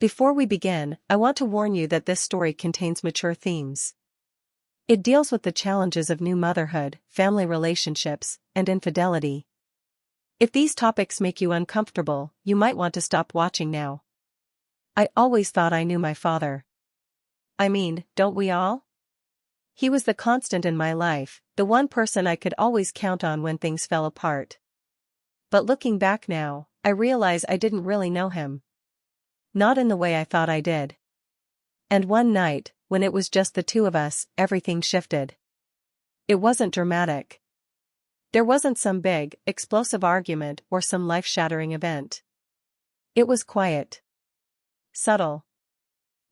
Before we begin, I want to warn you that this story contains mature themes. It deals with the challenges of new motherhood, family relationships, and infidelity. If these topics make you uncomfortable, you might want to stop watching now. I always thought I knew my father. I mean, don't we all? He was the constant in my life, the one person I could always count on when things fell apart. But looking back now, I realize I didn't really know him. Not in the way I thought I did. And one night, when it was just the two of us, everything shifted. It wasn't dramatic. There wasn't some big, explosive argument or some life-shattering event. It was quiet. Subtle.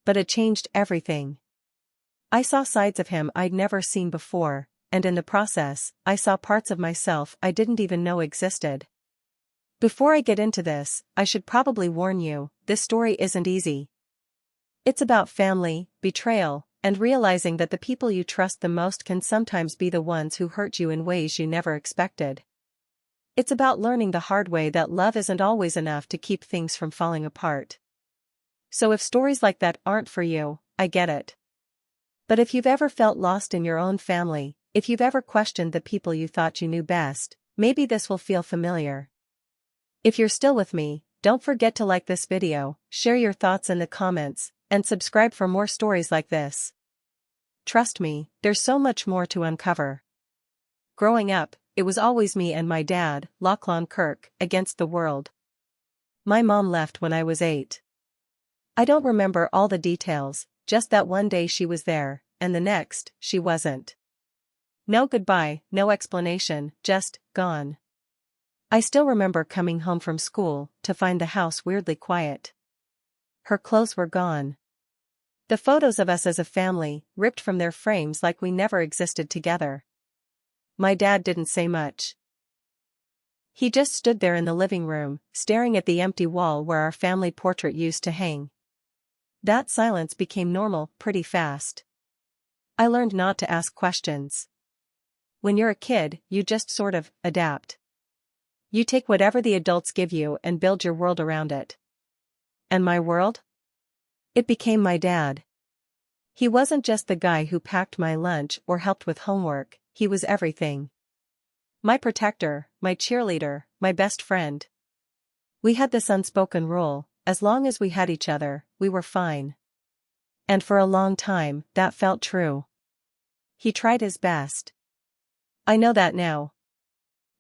But it changed everything. I saw sides of him I'd never seen before, and in the process, I saw parts of myself I didn't even know existed. Before I get into this, I should probably warn you, this story isn't easy. It's about family, betrayal, and realizing that the people you trust the most can sometimes be the ones who hurt you in ways you never expected. It's about learning the hard way that love isn't always enough to keep things from falling apart. So if stories like that aren't for you, I get it. But if you've ever felt lost in your own family, if you've ever questioned the people you thought you knew best, maybe this will feel familiar. If you're still with me, don't forget to like this video, share your thoughts in the comments, and subscribe for more stories like this. Trust me, there's so much more to uncover. Growing up, it was always me and my dad, Lachlan, against the world. My mom left when I was 8. I don't remember all the details, just that one day she was there, and the next, she wasn't. No goodbye, no explanation, just, gone. I still remember coming home from school, to find the house weirdly quiet. Her clothes were gone. The photos of us as a family, ripped from their frames like we never existed together. My dad didn't say much. He just stood there in the living room, staring at the empty wall where our family portrait used to hang. That silence became normal pretty fast. I learned not to ask questions. When you're a kid, you just sort of adapt. You take whatever the adults give you and build your world around it. And my world? It became my dad. He wasn't just the guy who packed my lunch or helped with homework, he was everything. My protector, my cheerleader, my best friend. We had this unspoken rule, as long as we had each other, we were fine. And for a long time, that felt true. He tried his best. I know that now.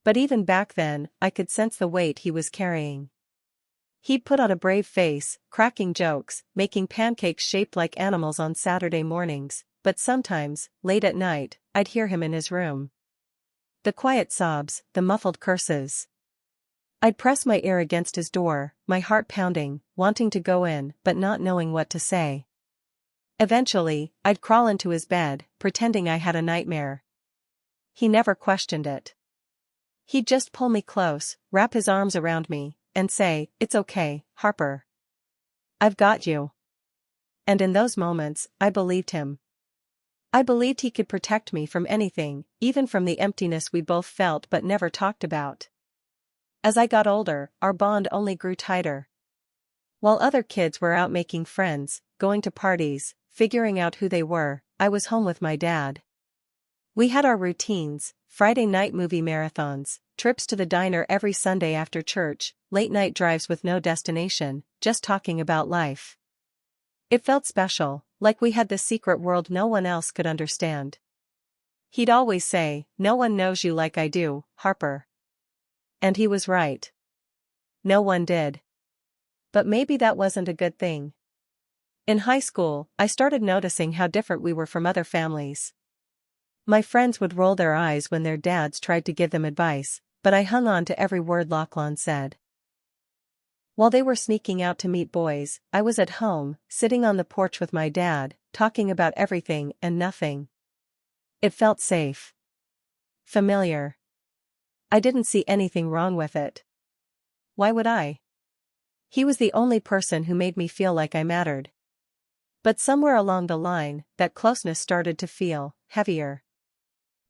But even back then, I could sense the weight he was carrying. He'd put on a brave face, cracking jokes, making pancakes shaped like animals on Saturday mornings, but sometimes, late at night, I'd hear him in his room. The quiet sobs, the muffled curses. I'd press my ear against his door, my heart pounding, wanting to go in, but not knowing what to say. Eventually, I'd crawl into his bed, pretending I had a nightmare. He never questioned it. He'd just pull me close, wrap his arms around me, and say, "It's okay, Harper. I've got you." And in those moments, I believed him. I believed he could protect me from anything, even from the emptiness we both felt but never talked about. As I got older, our bond only grew tighter. While other kids were out making friends, going to parties, figuring out who they were, I was home with my dad. We had our routines, Friday night movie marathons, trips to the diner every Sunday after church, late-night drives with no destination, just talking about life. It felt special, like we had this secret world no one else could understand. He'd always say, "No one knows you like I do, Harper." And he was right. No one did. But maybe that wasn't a good thing. In high school, I started noticing how different we were from other families. My friends would roll their eyes when their dads tried to give them advice, but I hung on to every word Lachlan said. While they were sneaking out to meet boys, I was at home, sitting on the porch with my dad, talking about everything and nothing. It felt safe. Familiar. I didn't see anything wrong with it. Why would I? He was the only person who made me feel like I mattered. But somewhere along the line, that closeness started to feel heavier.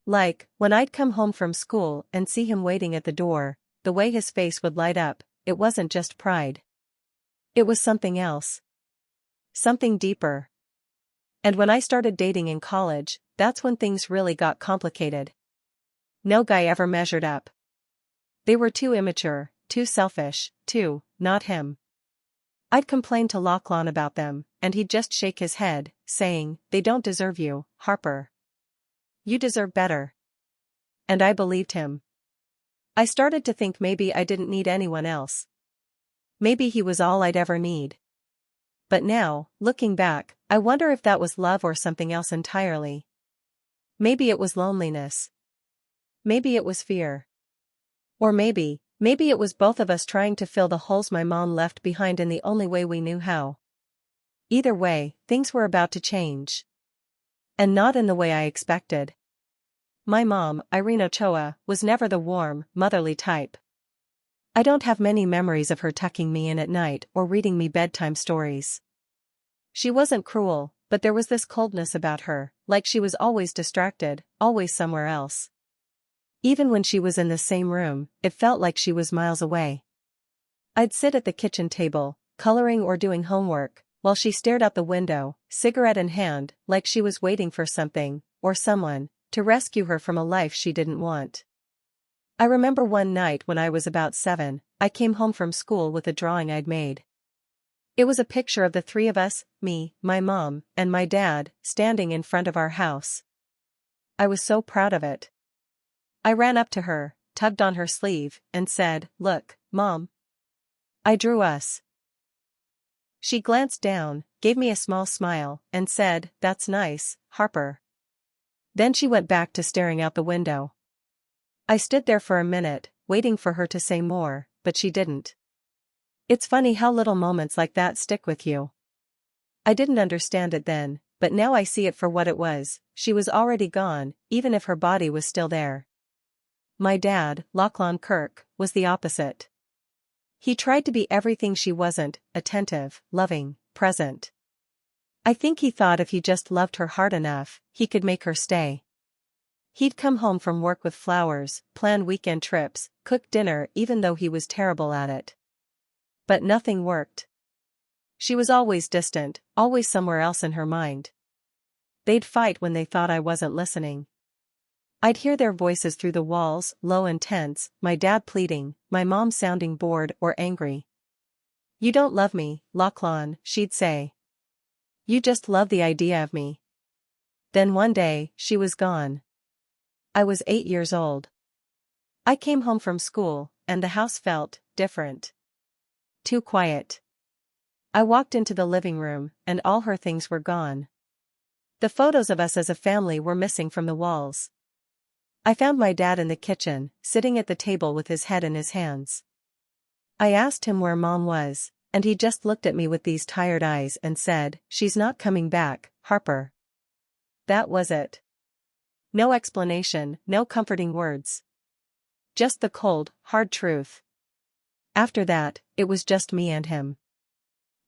Like, when I'd come home from school and see him waiting at the door, the way his face would light up, it wasn't just pride. It was something else. Something deeper. And when I started dating in college, that's when things really got complicated. No guy ever measured up. They were too immature, too selfish, not him. I'd complain to Lachlan about them, and he'd just shake his head, saying, "They don't deserve you, Harper. You deserve better." And I believed him. I started to think maybe I didn't need anyone else. Maybe he was all I'd ever need. But now, looking back, I wonder if that was love or something else entirely. Maybe it was loneliness. Maybe it was fear. Or maybe it was both of us trying to fill the holes my mom left behind in the only way we knew how. Either way, things were about to change. And not in the way I expected. My mom, Irene Ochoa, was never the warm, motherly type. I don't have many memories of her tucking me in at night or reading me bedtime stories. She wasn't cruel, but there was this coldness about her, like she was always distracted, always somewhere else. Even when she was in the same room, it felt like she was miles away. I'd sit at the kitchen table, coloring or doing homework, while she stared out the window, cigarette in hand, like she was waiting for something, or someone, to rescue her from a life she didn't want. I remember one night when I was about 7, I came home from school with a drawing I'd made. It was a picture of the three of us, me, my mom, and my dad, standing in front of our house. I was so proud of it. I ran up to her, tugged on her sleeve, and said, "Look, Mom. I drew us." She glanced down, gave me a small smile, and said, "That's nice, Harper." Then she went back to staring out the window. I stood there for a minute, waiting for her to say more, but she didn't. It's funny how little moments like that stick with you. I didn't understand it then, but now I see it for what it was. She was already gone, even if her body was still there. My dad, Lachlan Kirk, was the opposite. He tried to be everything she wasn't: attentive, loving, present. I think he thought if he just loved her hard enough, he could make her stay. He'd come home from work with flowers, plan weekend trips, cook dinner even though he was terrible at it. But nothing worked. She was always distant, always somewhere else in her mind. They'd fight when they thought I wasn't listening. I'd hear their voices through the walls, low and tense, my dad pleading, my mom sounding bored or angry. "You don't love me, Lachlan," she'd say. "You just love the idea of me." Then one day, she was gone. I was 8 years old. I came home from school, and the house felt different. Too quiet. I walked into the living room, and all her things were gone. The photos of us as a family were missing from the walls. I found my dad in the kitchen, sitting at the table with his head in his hands. I asked him where Mom was, and he just looked at me with these tired eyes and said, "She's not coming back, Harper." That was it. No explanation, no comforting words. Just the cold, hard truth. After that, it was just me and him.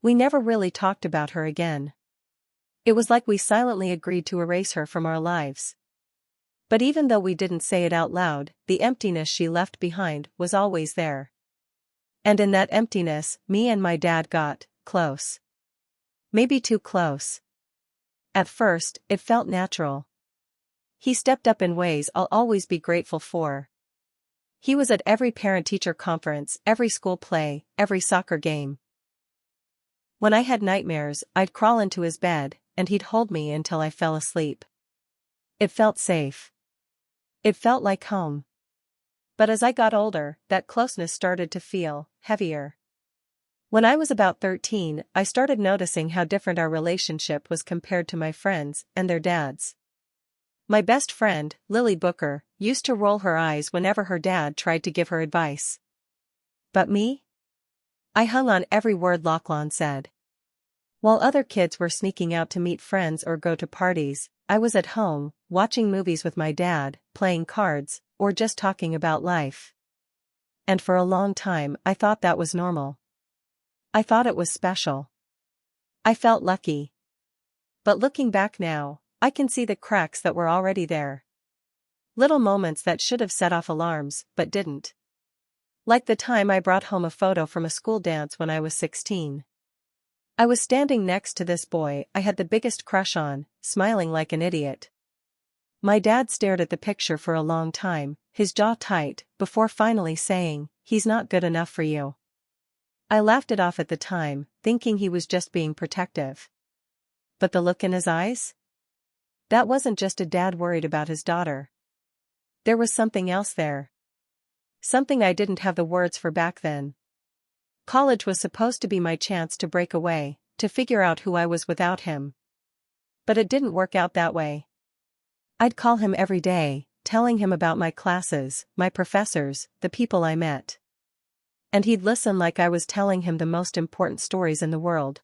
We never really talked about her again. It was like we silently agreed to erase her from our lives. But even though we didn't say it out loud, the emptiness she left behind was always there. And in that emptiness, me and my dad got close. Maybe too close. At first, it felt natural. He stepped up in ways I'll always be grateful for. He was at every parent-teacher conference, every school play, every soccer game. When I had nightmares, I'd crawl into his bed, and he'd hold me until I fell asleep. It felt safe. It felt like home. But as I got older, that closeness started to feel heavier. When I was about 13, I started noticing how different our relationship was compared to my friends and their dads. My best friend, Lily Booker, used to roll her eyes whenever her dad tried to give her advice. But me? I hung on every word Lachlan said. While other kids were sneaking out to meet friends or go to parties, I was at home, watching movies with my dad, playing cards, or just talking about life. And for a long time I thought that was normal. I thought it was special. I felt lucky. But looking back now, I can see the cracks that were already there. Little moments that should have set off alarms, but didn't. Like the time I brought home a photo from a school dance when I was 16. I was standing next to this boy I had the biggest crush on, smiling like an idiot. My dad stared at the picture for a long time, his jaw tight, before finally saying, "He's not good enough for you." I laughed it off at the time, thinking he was just being protective. But the look in his eyes? That wasn't just a dad worried about his daughter. There was something else there. Something I didn't have the words for back then. College was supposed to be my chance to break away, to figure out who I was without him. But it didn't work out that way. I'd call him every day, telling him about my classes, my professors, the people I met. And he'd listen like I was telling him the most important stories in the world.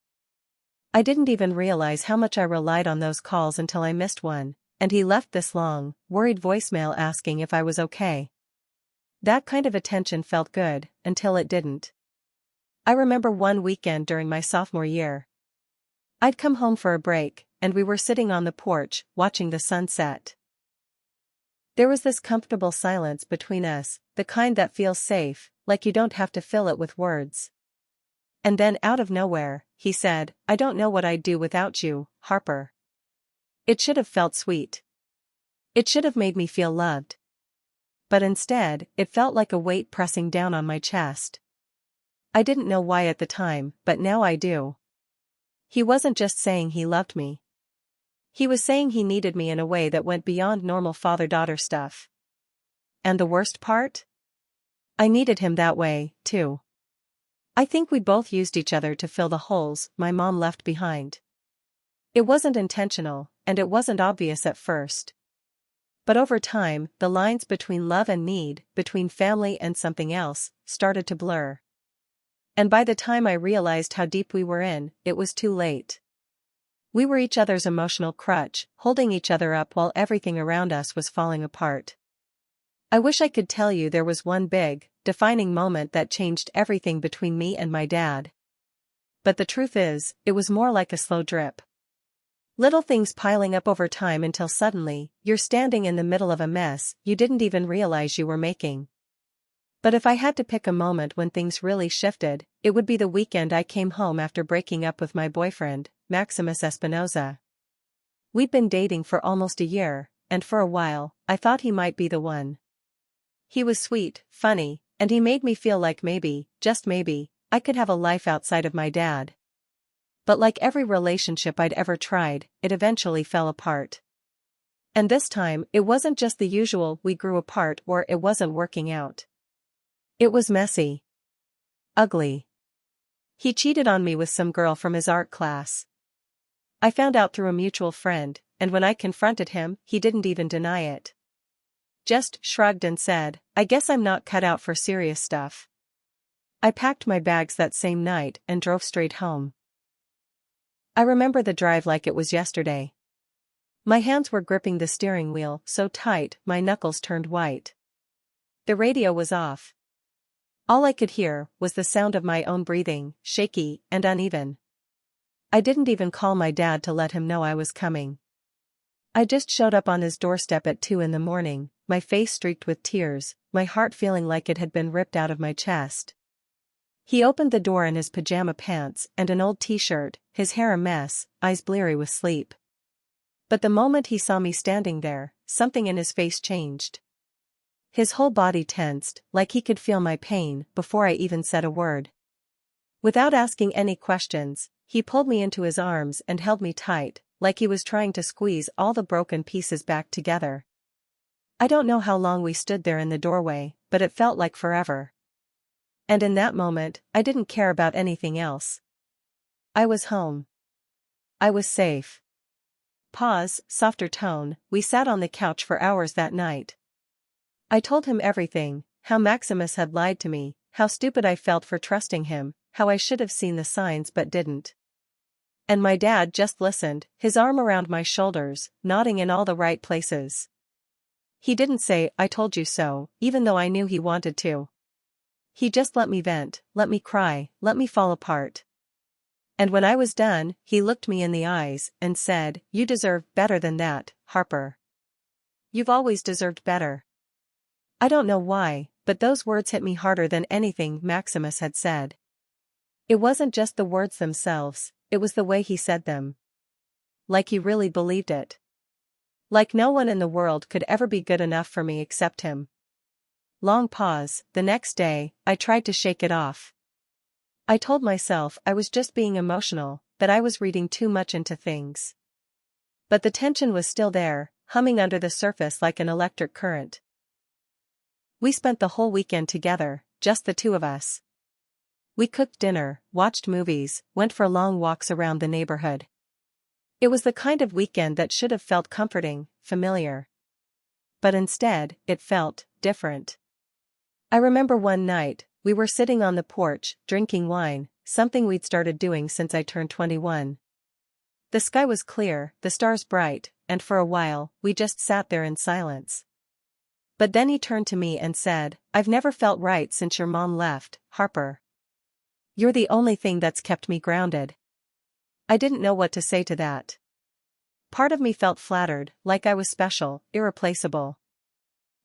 I didn't even realize how much I relied on those calls until I missed one, and he left this long, worried voicemail asking if I was okay. That kind of attention felt good, until it didn't. I remember one weekend during my sophomore year. I'd come home for a break, and we were sitting on the porch, watching the sunset. There was this comfortable silence between us, the kind that feels safe, like you don't have to fill it with words. And then out of nowhere, he said, "I don't know what I'd do without you, Harper." It should have felt sweet. It should have made me feel loved. But instead, it felt like a weight pressing down on my chest. I didn't know why at the time, but now I do. He wasn't just saying he loved me. He was saying he needed me in a way that went beyond normal father-daughter stuff. And the worst part? I needed him that way, too. I think we both used each other to fill the holes my mom left behind. It wasn't intentional, and it wasn't obvious at first. But over time, the lines between love and need, between family and something else, started to blur. And by the time I realized how deep we were in, it was too late. We were each other's emotional crutch, holding each other up while everything around us was falling apart. I wish I could tell you there was one big, defining moment that changed everything between me and my dad. But the truth is, it was more like a slow drip. Little things piling up over time until suddenly, you're standing in the middle of a mess you didn't even realize you were making. But if I had to pick a moment when things really shifted, it would be the weekend I came home after breaking up with my boyfriend, Maximus Espinoza. We'd been dating for almost a year, and for a while, I thought he might be the one. He was sweet, funny, and he made me feel like maybe, just maybe, I could have a life outside of my dad. But like every relationship I'd ever tried, it eventually fell apart. And this time, it wasn't just the usual "we grew apart" or "it wasn't working out." It was messy. Ugly. He cheated on me with some girl from his art class. I found out through a mutual friend, and when I confronted him, he didn't even deny it. Just shrugged and said, "I guess I'm not cut out for serious stuff." I packed my bags that same night and drove straight home. I remember the drive like it was yesterday. My hands were gripping the steering wheel so tight my knuckles turned white. The radio was off. All I could hear was the sound of my own breathing, shaky and uneven. I didn't even call my dad to let him know I was coming. I just showed up on his doorstep at 2 in the morning, my face streaked with tears, my heart feeling like it had been ripped out of my chest. He opened the door in his pajama pants and an old t-shirt, his hair a mess, eyes bleary with sleep. But the moment he saw me standing there, something in his face changed. His whole body tensed, like he could feel my pain, before I even said a word. Without asking any questions, he pulled me into his arms and held me tight, like he was trying to squeeze all the broken pieces back together. I don't know how long we stood there in the doorway, but it felt like forever. And in that moment, I didn't care about anything else. I was home. I was safe. Pause, softer tone, we sat on the couch for hours that night. I told him everything, how Maximus had lied to me, how stupid I felt for trusting him, how I should have seen the signs but didn't. And my dad just listened, his arm around my shoulders, nodding in all the right places. He didn't say, "I told you so," even though I knew he wanted to. He just let me vent, let me cry, let me fall apart. And when I was done, he looked me in the eyes and said, "You deserve better than that, Harper. You've always deserved better." I don't know why, but those words hit me harder than anything Maximus had said. It wasn't just the words themselves, it was the way he said them. Like he really believed it. Like no one in the world could ever be good enough for me except him. Long pause. The next day, I tried to shake it off. I told myself I was just being emotional, that I was reading too much into things. But the tension was still there, humming under the surface like an electric current. We spent the whole weekend together, just the two of us. We cooked dinner, watched movies, went for long walks around the neighborhood. It was the kind of weekend that should have felt comforting, familiar. But instead, it felt different. I remember one night, we were sitting on the porch, drinking wine, something we'd started doing since I turned 21. The sky was clear, the stars bright, and for a while, we just sat there in silence. But then he turned to me and said, "I've never felt right since your mom left, Harper. You're the only thing that's kept me grounded." I didn't know what to say to that. Part of me felt flattered, like I was special, irreplaceable.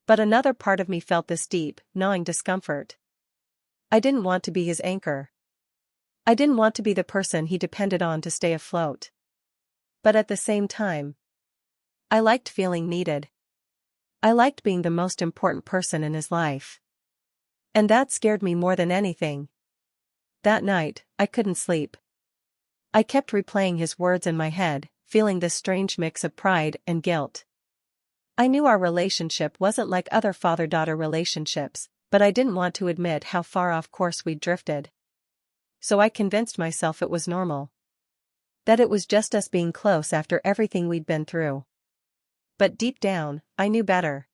But another part of me felt this deep, gnawing discomfort. I didn't want to be his anchor. I didn't want to be the person he depended on to stay afloat. But at the same time, I liked feeling needed. I liked being the most important person in his life. And that scared me more than anything. That night, I couldn't sleep. I kept replaying his words in my head, feeling this strange mix of pride and guilt. I knew our relationship wasn't like other father-daughter relationships, but I didn't want to admit how far off course we'd drifted. So I convinced myself it was normal. That it was just us being close after everything we'd been through. But deep down, I knew better.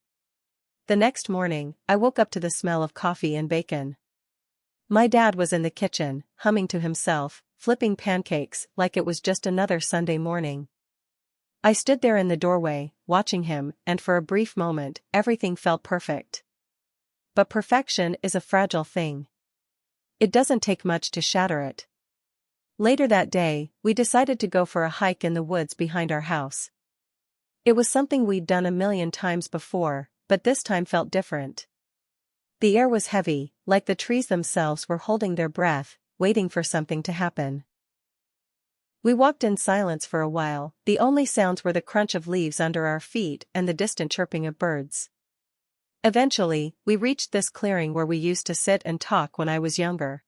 The next morning, I woke up to the smell of coffee and bacon. My dad was in the kitchen, humming to himself, flipping pancakes like it was just another Sunday morning. I stood there in the doorway, watching him, and for a brief moment, everything felt perfect. But perfection is a fragile thing. It doesn't take much to shatter it. Later that day, we decided to go for a hike in the woods behind our house. It was something we'd done a million times before, but this time felt different. The air was heavy, like the trees themselves were holding their breath, waiting for something to happen. We walked in silence for a while. The only sounds were the crunch of leaves under our feet and the distant chirping of birds. Eventually, we reached this clearing where we used to sit and talk when I was younger.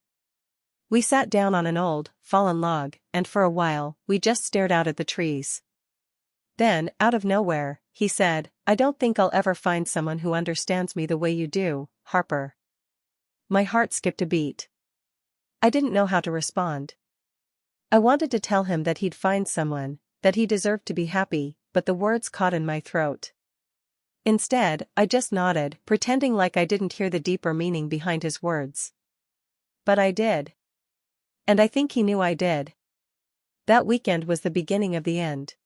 We sat down on an old, fallen log, and for a while, we just stared out at the trees. Then, out of nowhere, he said, "I don't think I'll ever find someone who understands me the way you do, Harper." My heart skipped a beat. I didn't know how to respond. I wanted to tell him that he'd find someone, that he deserved to be happy, but the words caught in my throat. Instead, I just nodded, pretending like I didn't hear the deeper meaning behind his words. But I did. And I think he knew I did. That weekend was the beginning of the end.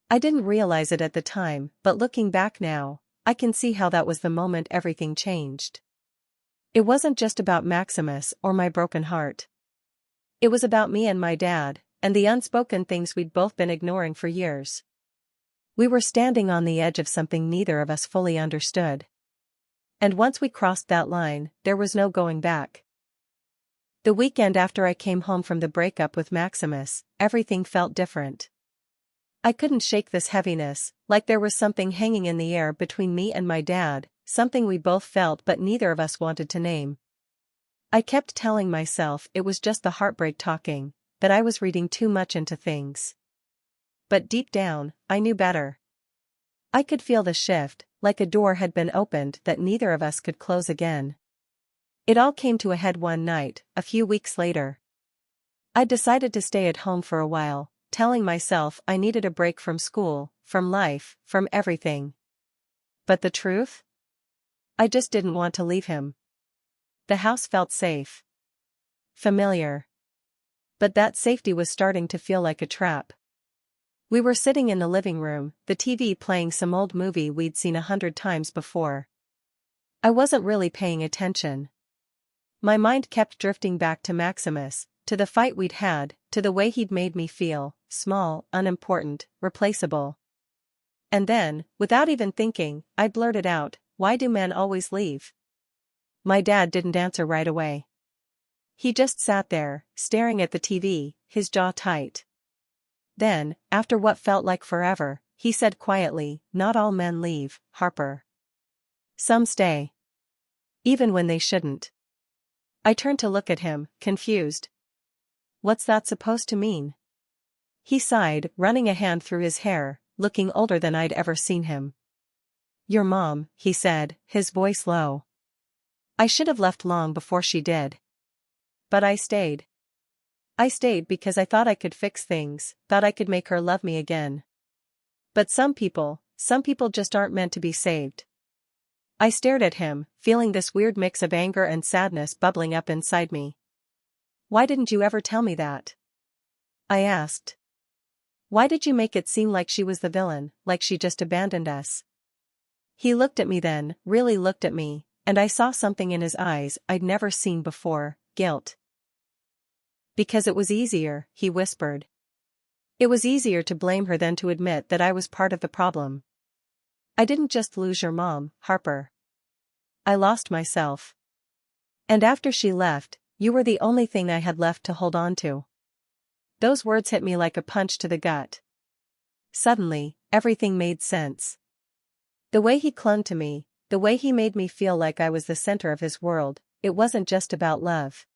I didn't realize it at the time, but looking back now, I can see how that was the moment everything changed. It wasn't just about Maximus or my broken heart. It was about me and my dad, and the unspoken things we'd both been ignoring for years. We were standing on the edge of something neither of us fully understood. And once we crossed that line, there was no going back. The weekend after I came home from the breakup with Maximus, everything felt different. I couldn't shake this heaviness, like there was something hanging in the air between me and my dad, something we both felt but neither of us wanted to name. I kept telling myself it was just the heartbreak talking, that I was reading too much into things. But deep down, I knew better. I could feel the shift, like a door had been opened that neither of us could close again. It all came to a head one night, a few weeks later. I decided to stay at home for a while, telling myself I needed a break from school, from life, from everything. But the truth? I just didn't want to leave him. The house felt safe. Familiar. But that safety was starting to feel like a trap. We were sitting in the living room, the TV playing some old movie we'd seen 100 times before. I wasn't really paying attention. My mind kept drifting back to Maximus, to the fight we'd had, to the way he'd made me feel, small, unimportant, replaceable. And then, without even thinking, I blurted out, "Why do men always leave?" My dad didn't answer right away. He just sat there, staring at the TV, his jaw tight. Then, after what felt like forever, he said quietly, "Not all men leave, Harper. Some stay. Even when they shouldn't." I turned to look at him, confused. What's that supposed to mean? He sighed, running a hand through his hair, looking older than I'd ever seen him. "Your mom," he said, his voice low. "I should have left long before she did. But I stayed. I stayed because I thought I could fix things, thought I could make her love me again. But some people just aren't meant to be saved." I stared at him, feeling this weird mix of anger and sadness bubbling up inside me. "Why didn't you ever tell me that?" I asked. "Why did you make it seem like she was the villain, like she just abandoned us?" He looked at me then, really looked at me, and I saw something in his eyes I'd never seen before: guilt. "Because it was easier," he whispered. "It was easier to blame her than to admit that I was part of the problem. I didn't just lose your mom, Harper. I lost myself. And after she left, you were the only thing I had left to hold on to." Those words hit me like a punch to the gut. Suddenly, everything made sense. The way he clung to me, the way he made me feel like I was the center of his world, it wasn't just about love.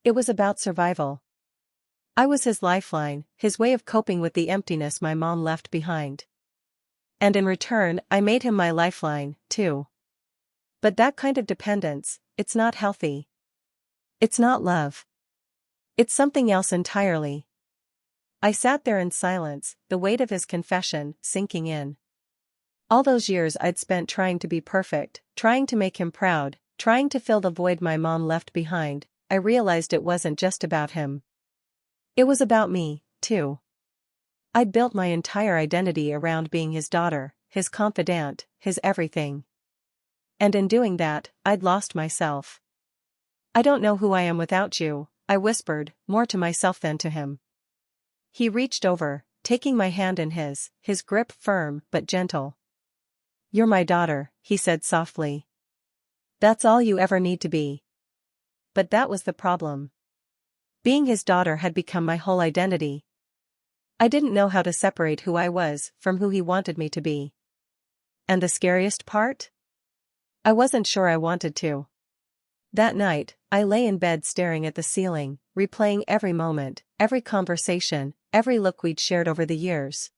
It was about survival. I was his lifeline, his way of coping with the emptiness my mom left behind. And in return, I made him my lifeline, too. But that kind of dependence, it's not healthy. It's not love. It's something else entirely. I sat there in silence, the weight of his confession sinking in. All those years I'd spent trying to be perfect, trying to make him proud, trying to fill the void my mom left behind, I realized it wasn't just about him. It was about me, too. I'd built my entire identity around being his daughter, his confidant, his everything. And in doing that, I'd lost myself. "I don't know who I am without you," I whispered, more to myself than to him. He reached over, taking my hand in his grip firm but gentle. "You're my daughter," he said softly. "That's all you ever need to be." But that was the problem. Being his daughter had become my whole identity. I didn't know how to separate who I was from who he wanted me to be. And the scariest part? I wasn't sure I wanted to. That night, I lay in bed staring at the ceiling, replaying every moment, every conversation, every look we'd shared over the years.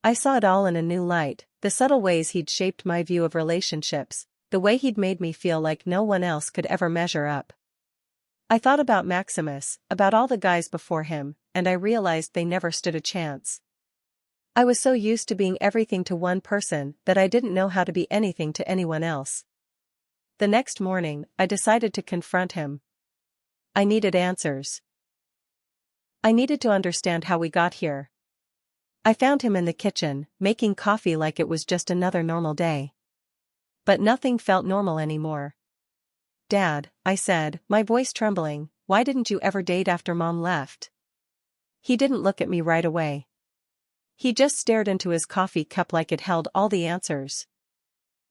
I saw it all in a new light, the subtle ways he'd shaped my view of relationships, the way he'd made me feel like no one else could ever measure up. I thought about Maximus, about all the guys before him, and I realized they never stood a chance. I was so used to being everything to one person that I didn't know how to be anything to anyone else. The next morning, I decided to confront him. I needed answers. I needed to understand how we got here. I found him in the kitchen, making coffee like it was just another normal day. But nothing felt normal anymore. "Dad," I said, my voice trembling, "why didn't you ever date after Mom left?" He didn't look at me right away. He just stared into his coffee cup like it held all the answers.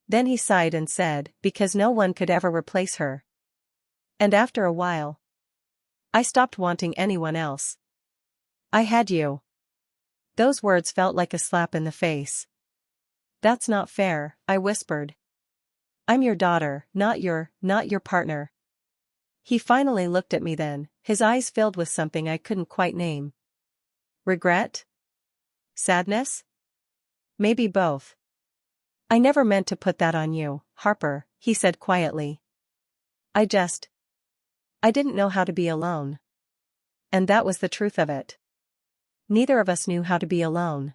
Then he sighed and said, "Because no one could ever replace her. And after a while, I stopped wanting anyone else. I had you." Those words felt like a slap in the face. "That's not fair," I whispered. "I'm your daughter, not your partner." He finally looked at me then, his eyes filled with something I couldn't quite name. Regret? Sadness? Maybe both. "I never meant to put that on you, Harper," he said quietly. I didn't know how to be alone. And that was the truth of it. Neither of us knew how to be alone.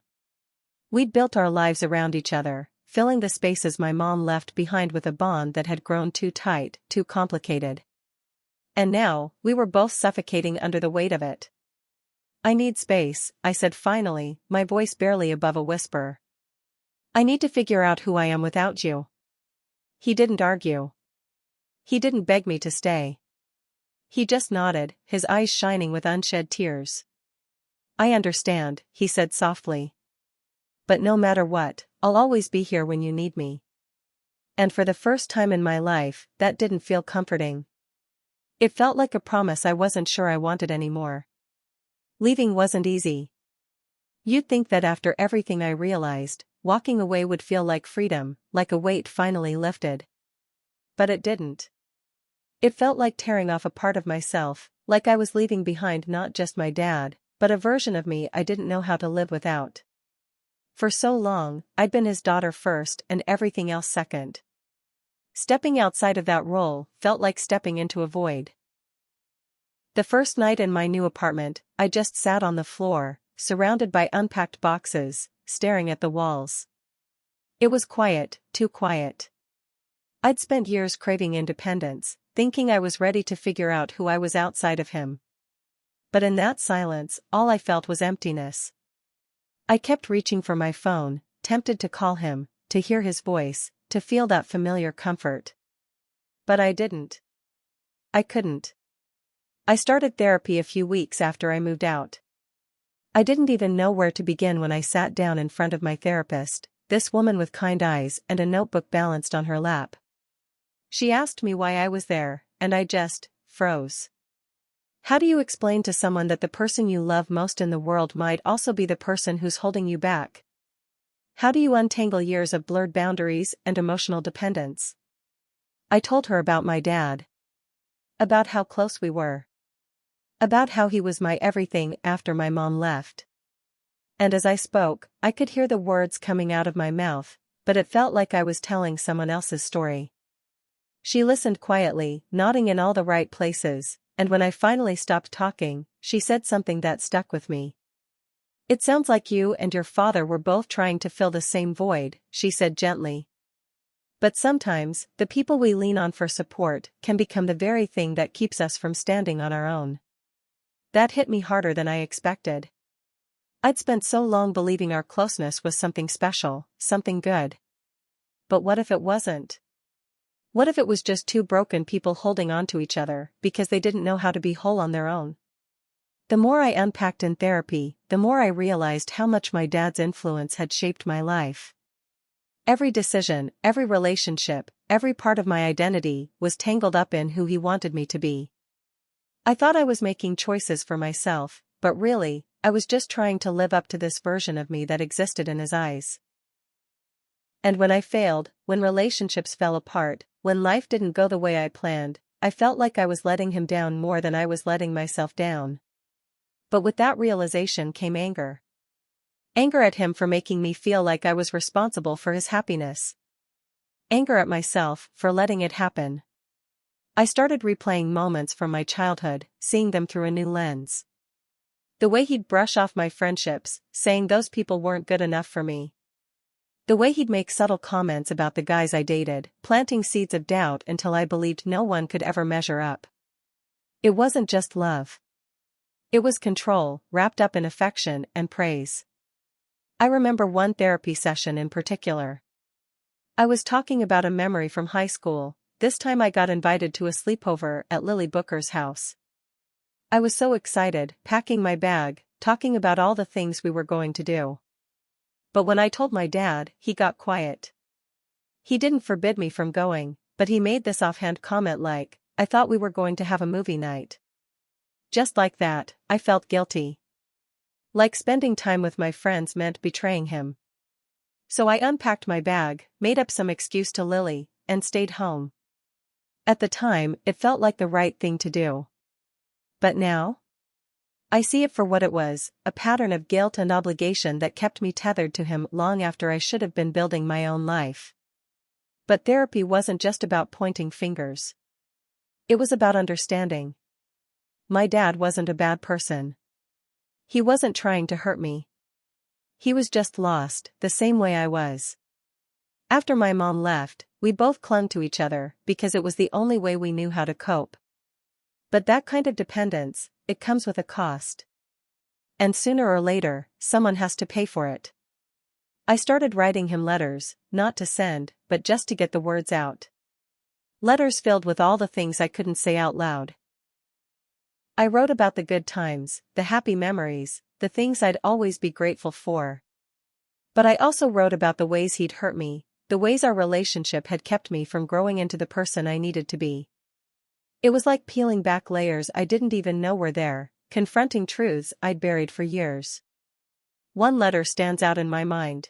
We'd built our lives around each other, filling the spaces my mom left behind with a bond that had grown too tight, too complicated. And now, we were both suffocating under the weight of it. "I need space," I said finally, my voice barely above a whisper. "I need to figure out who I am without you." He didn't argue. He didn't beg me to stay. He just nodded, his eyes shining with unshed tears. "I understand," he said softly. "But no matter what, I'll always be here when you need me." And for the first time in my life, that didn't feel comforting. It felt like a promise I wasn't sure I wanted anymore. Leaving wasn't easy. You'd think that after everything I realized, walking away would feel like freedom, like a weight finally lifted. But it didn't. It felt like tearing off a part of myself, like I was leaving behind not just my dad, but a version of me I didn't know how to live without. For so long, I'd been his daughter first and everything else second. Stepping outside of that role felt like stepping into a void. The first night in my new apartment, I just sat on the floor, surrounded by unpacked boxes, staring at the walls. It was quiet, too quiet. I'd spent years craving independence, thinking I was ready to figure out who I was outside of him. But in that silence, all I felt was emptiness. I kept reaching for my phone, tempted to call him, to hear his voice, to feel that familiar comfort. But I didn't. I couldn't. I started therapy a few weeks after I moved out. I didn't even know where to begin when I sat down in front of my therapist, this woman with kind eyes and a notebook balanced on her lap. She asked me why I was there, and I just froze. How do you explain to someone that the person you love most in the world might also be the person who's holding you back? How do you untangle years of blurred boundaries and emotional dependence? I told her about my dad. About how close we were. About how he was my everything after my mom left. And as I spoke, I could hear the words coming out of my mouth, but it felt like I was telling someone else's story. She listened quietly, nodding in all the right places, and when I finally stopped talking, she said something that stuck with me. "It sounds like you and your father were both trying to fill the same void," she said gently. But sometimes, the people we lean on for support can become the very thing that keeps us from standing on our own. That hit me harder than I expected. I'd spent so long believing our closeness was something special, something good. But what if it wasn't? What if it was just two broken people holding on to each other because they didn't know how to be whole on their own? The more I unpacked in therapy, the more I realized how much my dad's influence had shaped my life. Every decision, every relationship, every part of my identity was tangled up in who he wanted me to be. I thought I was making choices for myself, but really, I was just trying to live up to this version of me that existed in his eyes. And when I failed, when relationships fell apart, when life didn't go the way I planned, I felt like I was letting him down more than I was letting myself down. But with that realization came anger. Anger at him for making me feel like I was responsible for his happiness. Anger at myself for letting it happen. I started replaying moments from my childhood, seeing them through a new lens. The way he'd brush off my friendships, saying those people weren't good enough for me. The way he'd make subtle comments about the guys I dated, planting seeds of doubt until I believed no one could ever measure up. It wasn't just love. It was control, wrapped up in affection and praise. I remember one therapy session in particular. I was talking about a memory from high school. This time I got invited to a sleepover at Lily Booker's house. I was so excited, packing my bag, talking about all the things we were going to do. But when I told my dad, he got quiet. He didn't forbid me from going, but he made this offhand comment like, "I thought we were going to have a movie night." Just like that, I felt guilty. Like spending time with my friends meant betraying him. So I unpacked my bag, made up some excuse to Lily, and stayed home. At the time, it felt like the right thing to do. But now? I see it for what it was, a pattern of guilt and obligation that kept me tethered to him long after I should have been building my own life. But therapy wasn't just about pointing fingers. It was about understanding. My dad wasn't a bad person. He wasn't trying to hurt me. He was just lost, the same way I was. After my mom left, we both clung to each other because it was the only way we knew how to cope. But that kind of dependence, it comes with a cost. And sooner or later, someone has to pay for it. I started writing him letters, not to send, but just to get the words out. Letters filled with all the things I couldn't say out loud. I wrote about the good times, the happy memories, the things I'd always be grateful for. But I also wrote about the ways he'd hurt me, the ways our relationship had kept me from growing into the person I needed to be. It was like peeling back layers I didn't even know were there, confronting truths I'd buried for years. One letter stands out in my mind.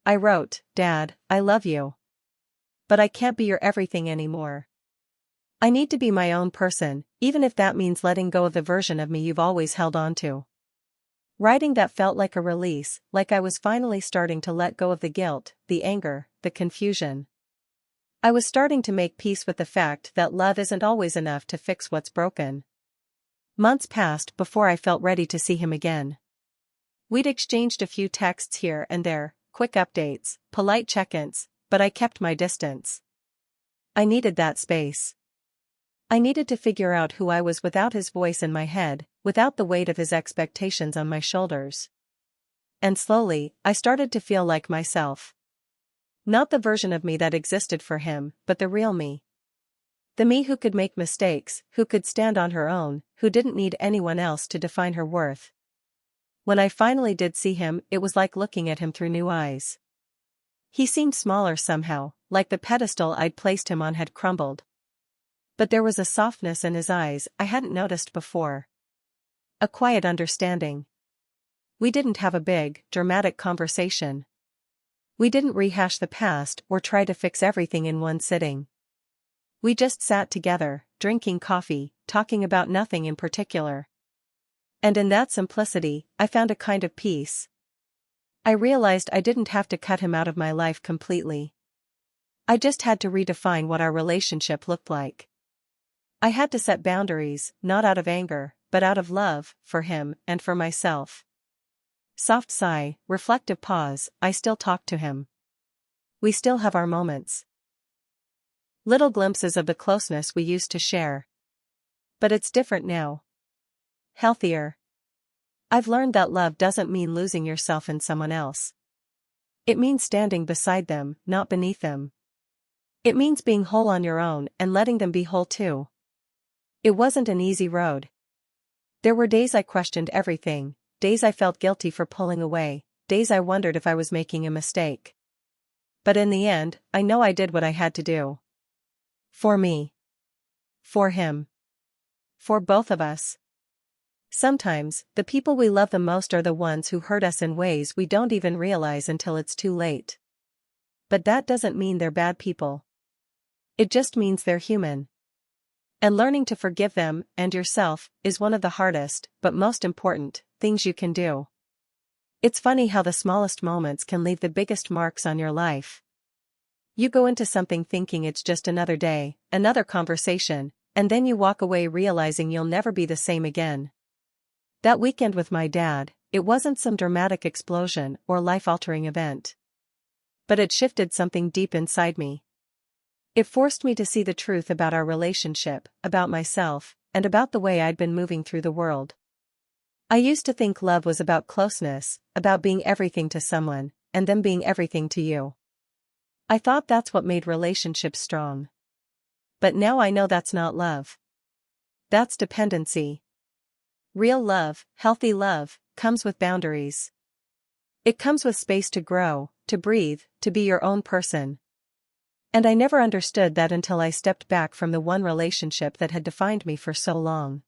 I wrote, "Dad, I love you. But I can't be your everything anymore. I need to be my own person, even if that means letting go of the version of me you've always held on to." Writing that felt like a release, like I was finally starting to let go of the guilt, the anger, the confusion. I was starting to make peace with the fact that love isn't always enough to fix what's broken. Months passed before I felt ready to see him again. We'd exchanged a few texts here and there, quick updates, polite check-ins, but I kept my distance. I needed that space. I needed to figure out who I was without his voice in my head, without the weight of his expectations on my shoulders. And slowly, I started to feel like myself. Not the version of me that existed for him, but the real me. The me who could make mistakes, who could stand on her own, who didn't need anyone else to define her worth. When I finally did see him, it was like looking at him through new eyes. He seemed smaller somehow, like the pedestal I'd placed him on had crumbled. But there was a softness in his eyes I hadn't noticed before. A quiet understanding. We didn't have a big, dramatic conversation. We didn't rehash the past or try to fix everything in one sitting. We just sat together, drinking coffee, talking about nothing in particular. And in that simplicity, I found a kind of peace. I realized I didn't have to cut him out of my life completely. I just had to redefine what our relationship looked like. I had to set boundaries, not out of anger, but out of love, for him and for myself. Soft sigh, reflective pause, I still talk to him. We still have our moments. Little glimpses of the closeness we used to share. But it's different now. Healthier. I've learned that love doesn't mean losing yourself in someone else. It means standing beside them, not beneath them. It means being whole on your own and letting them be whole too. It wasn't an easy road. There were days I questioned everything, days I felt guilty for pulling away, days I wondered if I was making a mistake. But in the end, I know I did what I had to do. For me. For him. For both of us. Sometimes, the people we love the most are the ones who hurt us in ways we don't even realize until it's too late. But that doesn't mean they're bad people. It just means they're human. And learning to forgive them, and yourself, is one of the hardest, but most important, things you can do. It's funny how the smallest moments can leave the biggest marks on your life. You go into something thinking it's just another day, another conversation, and then you walk away realizing you'll never be the same again. That weekend with my dad, it wasn't some dramatic explosion or life-altering event. But it shifted something deep inside me. It forced me to see the truth about our relationship, about myself, and about the way I'd been moving through the world. I used to think love was about closeness, about being everything to someone, and them being everything to you. I thought that's what made relationships strong. But now I know that's not love. That's dependency. Real love, healthy love, comes with boundaries. It comes with space to grow, to breathe, to be your own person. And I never understood that until I stepped back from the one relationship that had defined me for so long.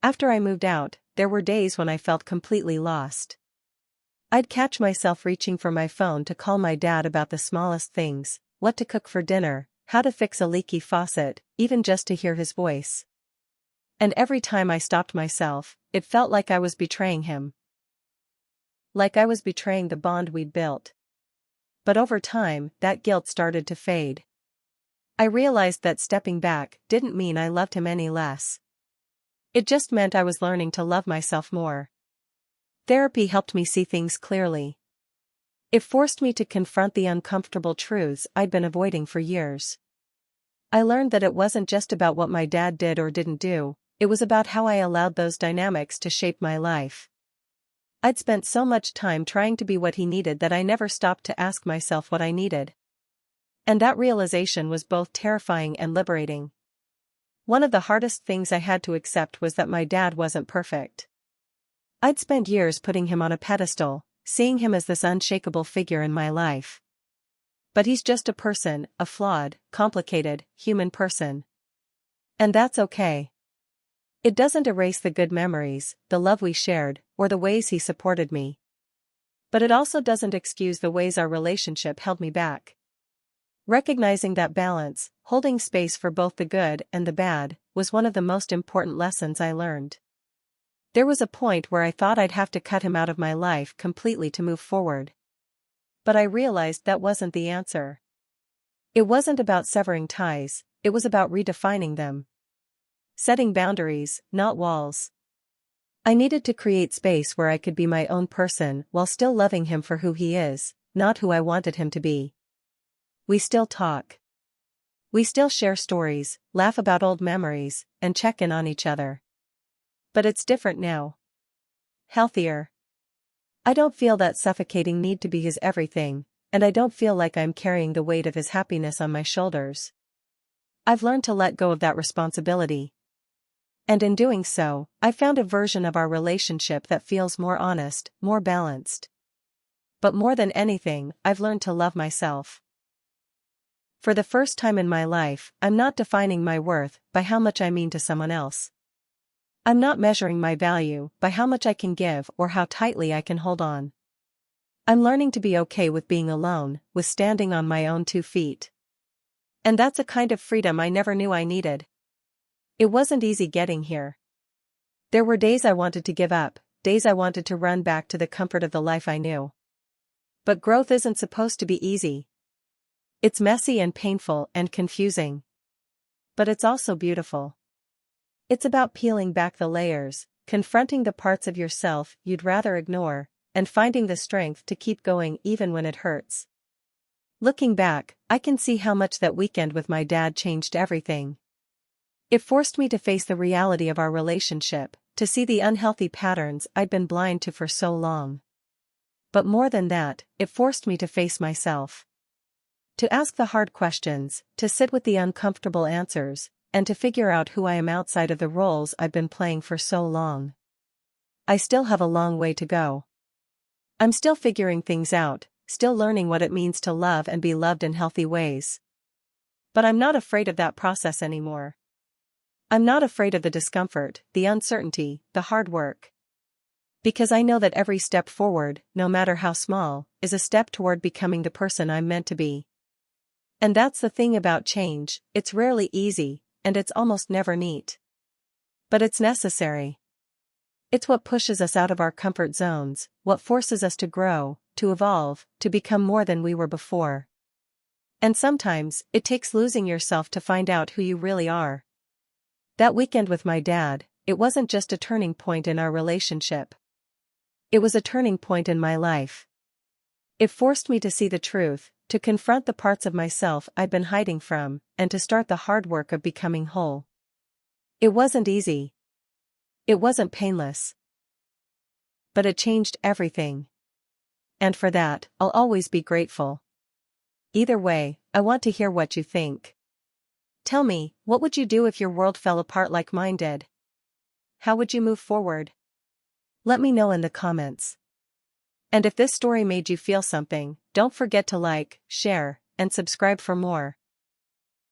After I moved out, there were days when I felt completely lost. I'd catch myself reaching for my phone to call my dad about the smallest things, what to cook for dinner, how to fix a leaky faucet, even just to hear his voice. And every time I stopped myself, it felt like I was betraying him. Like I was betraying the bond we'd built. But over time, that guilt started to fade. I realized that stepping back didn't mean I loved him any less. It just meant I was learning to love myself more. Therapy helped me see things clearly. It forced me to confront the uncomfortable truths I'd been avoiding for years. I learned that it wasn't just about what my dad did or didn't do, it was about how I allowed those dynamics to shape my life. I'd spent so much time trying to be what he needed that I never stopped to ask myself what I needed. And that realization was both terrifying and liberating. One of the hardest things I had to accept was that my dad wasn't perfect. I'd spent years putting him on a pedestal, seeing him as this unshakable figure in my life. But he's just a person, a flawed, complicated, human person. And that's okay. It doesn't erase the good memories, the love we shared, or the ways he supported me. But it also doesn't excuse the ways our relationship held me back. Recognizing that balance, holding space for both the good and the bad, was one of the most important lessons I learned. There was a point where I thought I'd have to cut him out of my life completely to move forward. But I realized that wasn't the answer. It wasn't about severing ties, it was about redefining them. Setting boundaries, not walls. I needed to create space where I could be my own person while still loving him for who he is, not who I wanted him to be. We still talk. We still share stories, laugh about old memories, and check in on each other. But it's different now. Healthier. I don't feel that suffocating need to be his everything, and I don't feel like I'm carrying the weight of his happiness on my shoulders. I've learned to let go of that responsibility. And in doing so, I found a version of our relationship that feels more honest, more balanced. But more than anything, I've learned to love myself. For the first time in my life, I'm not defining my worth by how much I mean to someone else. I'm not measuring my value by how much I can give or how tightly I can hold on. I'm learning to be okay with being alone, with standing on my own 2 feet. And that's a kind of freedom I never knew I needed. It wasn't easy getting here. There were days I wanted to give up, days I wanted to run back to the comfort of the life I knew. But growth isn't supposed to be easy. It's messy and painful and confusing. But it's also beautiful. It's about peeling back the layers, confronting the parts of yourself you'd rather ignore, and finding the strength to keep going even when it hurts. Looking back, I can see how much that weekend with my dad changed everything. It forced me to face the reality of our relationship, to see the unhealthy patterns I'd been blind to for so long. But more than that, it forced me to face myself. To ask the hard questions, to sit with the uncomfortable answers, and to figure out who I am outside of the roles I've been playing for so long. I still have a long way to go. I'm still figuring things out, still learning what it means to love and be loved in healthy ways. But I'm not afraid of that process anymore. I'm not afraid of the discomfort, the uncertainty, the hard work. Because I know that every step forward, no matter how small, is a step toward becoming the person I'm meant to be. And that's the thing about change, it's rarely easy, and it's almost never neat. But it's necessary. It's what pushes us out of our comfort zones, what forces us to grow, to evolve, to become more than we were before. And sometimes, it takes losing yourself to find out who you really are. That weekend with my dad, it wasn't just a turning point in our relationship. It was a turning point in my life. It forced me to see the truth, to confront the parts of myself I'd been hiding from, and to start the hard work of becoming whole. It wasn't easy. It wasn't painless. But it changed everything. And for that, I'll always be grateful. Either way, I want to hear what you think. Tell me, what would you do if your world fell apart like mine did? How would you move forward? Let me know in the comments. And if this story made you feel something, don't forget to like, share, and subscribe for more.